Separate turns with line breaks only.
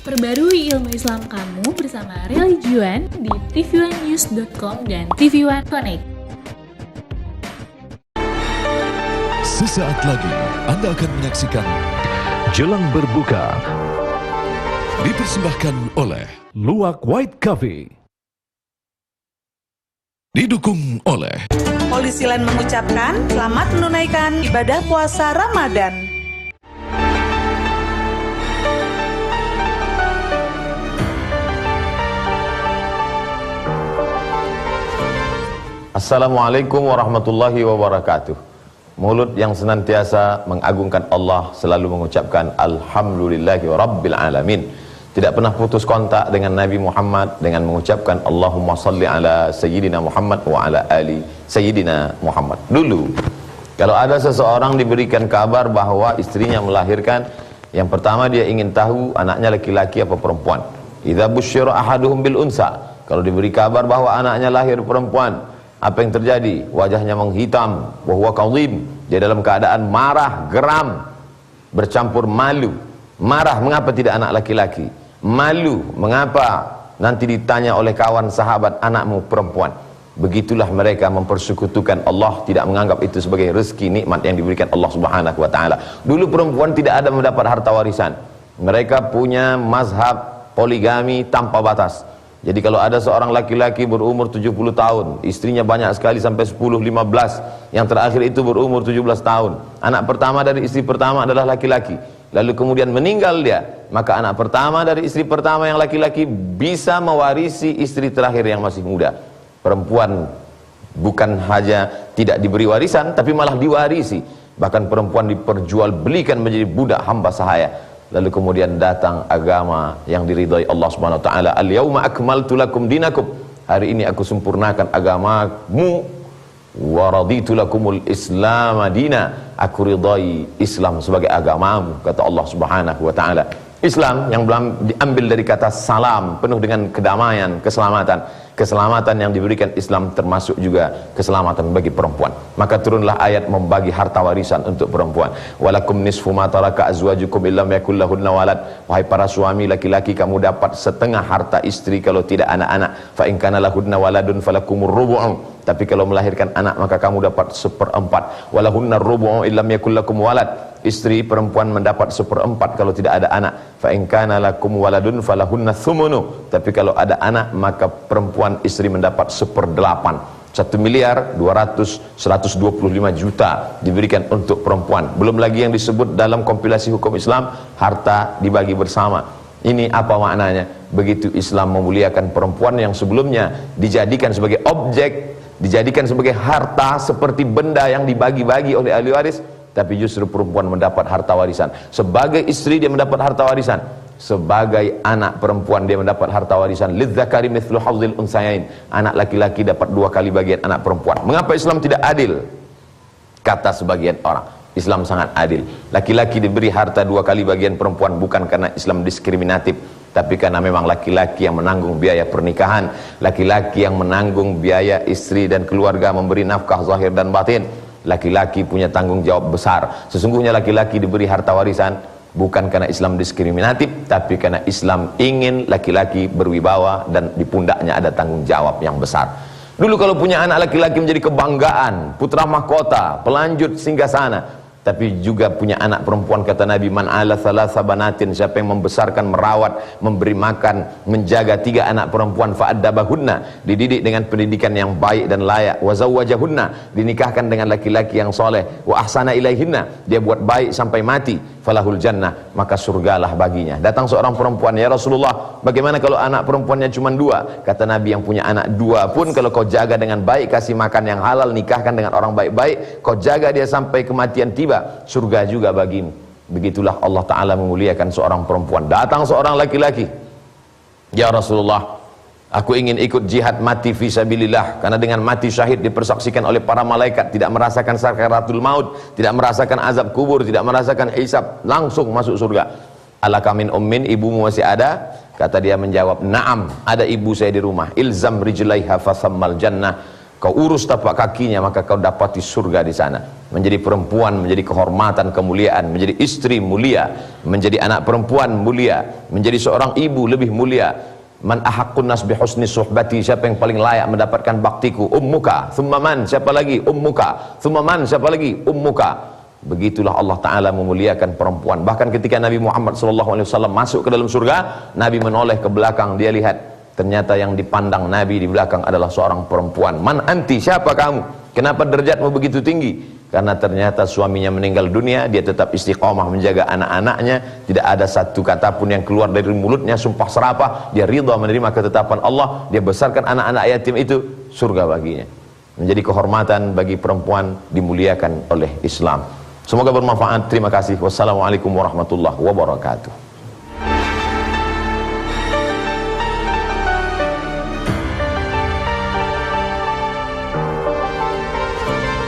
Perbarui ilmu Islam kamu bersama Religion di tv1news.com dan TV1 Connect.
Sesaat lagi Anda akan menyaksikan
Jelang Berbuka
dipersembahkan oleh
Luwak White Coffee.
didukung oleh
Polisi Lain mengucapkan selamat menunaikan ibadah puasa Ramadan.
Assalamualaikum warahmatullahi wabarakatuh. Mulut yang senantiasa mengagungkan Allah selalu mengucapkan Alhamdulillahi Rabbil Alamin. Tidak pernah putus kontak dengan Nabi Muhammad dengan mengucapkan Allahumma salli ala Sayyidina Muhammad wa ala ali Sayyidina Muhammad. Dulu, kalau ada seseorang diberikan kabar bahwa istrinya melahirkan, yang pertama dia ingin tahu anaknya laki-laki apa perempuan. Idza busyira ahaduhum bil unsa. Kalau diberi kabar bahwa anaknya lahir perempuan, apa yang terjadi? Wajahnya menghitam, wa huwa kadhim. Dia dalam keadaan marah, geram, bercampur malu. Marah, mengapa tidak anak laki-laki? Malu, mengapa nanti ditanya oleh kawan sahabat anakmu perempuan? Begitulah mereka mempersekutukan Allah, tidak menganggap itu sebagai rezeki nikmat yang diberikan Allah Subhanahu wa taala. Dulu perempuan tidak ada mendapat harta warisan. Mereka punya mazhab poligami tanpa batas. Jadi kalau ada seorang laki-laki berumur 70 tahun, istrinya banyak sekali sampai 10, 15, yang terakhir itu berumur 17 tahun. Anak pertama dari istri pertama adalah laki-laki. Lalu kemudian meninggal dia, maka anak pertama dari istri pertama yang laki-laki bisa mewarisi istri terakhir yang masih muda. Perempuan bukan hanya tidak diberi warisan, tapi malah diwarisi. Bahkan perempuan diperjualbelikan menjadi budak hamba sahaya. Lalu kemudian datang agama yang diridhai Allah Subhanahu wa taala. Al-yauma akmaltu lakum dinakum. Hari ini aku sempurnakan agamamu. Wa raditu lakumul Islam madina. Aku ridhai Islam sebagai agamamu, kata Allah Subhanahu wa taala. Islam yang diambil dari kata salam, penuh dengan kedamaian, keselamatan. Keselamatan yang diberikan Islam termasuk juga keselamatan bagi perempuan. Maka turunlah ayat membagi harta warisan untuk perempuan. Walakum nisfu ma taraka azwajukum illam yakul lahunna walad. Wahai para suami laki-laki, kamu dapat setengah harta istri kalau tidak anak-anak. Fa in kana lahunna waladun falakumur rubu'u. Tapi kalau melahirkan anak maka kamu dapat 1/4. Walahunna rubu'u illam yakul lakum walad. Istri perempuan mendapat 1/4 kalau tidak ada anak. Fa in kana lakum waladun falahunna thumunu. Tapi kalau ada anak maka perempuan istri mendapat 1/8. 1.225 juta diberikan untuk perempuan. Belum lagi yang disebut dalam kompilasi hukum Islam, harta dibagi bersama. Ini apa maknanya? Begitu Islam memuliakan perempuan yang sebelumnya dijadikan sebagai objek, dijadikan sebagai harta, seperti benda yang dibagi-bagi oleh ahli waris, tapi justru perempuan mendapat harta warisan. Sebagai istri dia mendapat harta warisan, sebagai anak perempuan dia mendapat harta warisan. Lidzakari mithlu hadzil unsayain. Anak laki-laki dapat 2 kali bagian anak perempuan. Mengapa Islam tidak adil? Kata sebagian orang, Islam sangat adil. Laki-laki diberi harta 2 kali bagian perempuan bukan karena Islam diskriminatif, tapi karena memang laki-laki yang menanggung biaya pernikahan, laki-laki yang menanggung biaya istri dan keluarga, memberi nafkah zahir dan batin. Laki-laki punya tanggung jawab besar. Sesungguhnya laki-laki diberi harta warisan bukan karena Islam diskriminatif, tapi karena Islam ingin laki-laki berwibawa dan di pundaknya ada tanggung jawab yang besar. Dulu kalau punya anak laki-laki menjadi kebanggaan, putra mahkota, pelanjut singgasana. Tapi juga punya anak perempuan, kata Nabi, man ala thalatha banatin, siapa yang membesarkan, merawat, memberi makan, menjaga 3 anak perempuan, fa'addabahunna, dididik dengan pendidikan yang baik dan layak, wa zawwajahunna, dinikahkan dengan laki-laki yang soleh, wa ahsana ilaihinna, dia buat baik sampai mati, falahul jannah, maka surgalah baginya. Datang seorang perempuan, ya Rasulullah, bagaimana kalau anak perempuannya cuma 2? Kata Nabi, yang punya anak 2 pun kalau kau jaga dengan baik, kasih makan yang halal, nikahkan dengan orang baik-baik, kau jaga dia sampai kematian tiba, surga juga bagimu. Begitulah Allah Ta'ala memuliakan seorang perempuan. Datang seorang laki-laki, ya Rasulullah, aku ingin ikut jihad mati fisabilillah, karena dengan mati syahid dipersaksikan oleh para malaikat, tidak merasakan sakaratul maut, tidak merasakan azab kubur, tidak merasakan hisab, langsung masuk surga. Alaka min ummin, ibumu masih ada? Kata dia menjawab, na'am, ada ibu saya di rumah. Ilzam rijlaiha fasammal jannah, kau urus tapak kakinya, maka kau dapati surga di sana. Menjadi perempuan menjadi kehormatan, kemuliaan, menjadi istri mulia, menjadi anak perempuan mulia, menjadi seorang ibu lebih mulia. Man ahaqqun nas bi husni suhbati, siapa yang paling layak mendapatkan baktiku? Ummuka, thumma man, siapa lagi? Ummuka, thumma man, siapa lagi? Ummuka. Begitulah Allah Ta'ala memuliakan perempuan. Bahkan ketika Nabi Muhammad SAW masuk ke dalam surga, Nabi menoleh ke belakang, dia lihat ternyata yang dipandang Nabi di belakang adalah seorang perempuan. Man anti, siapa kamu? Kenapa derajatmu begitu tinggi? Karena ternyata suaminya meninggal dunia, dia tetap istiqomah menjaga anak-anaknya, tidak ada satu kata pun yang keluar dari mulutnya sumpah serapah, dia ridha menerima ketetapan Allah, dia besarkan anak-anak yatim itu, surga baginya. Menjadi kehormatan bagi perempuan, dimuliakan oleh Islam. Semoga bermanfaat. Terima kasih. Wassalamualaikum warahmatullahi wabarakatuh.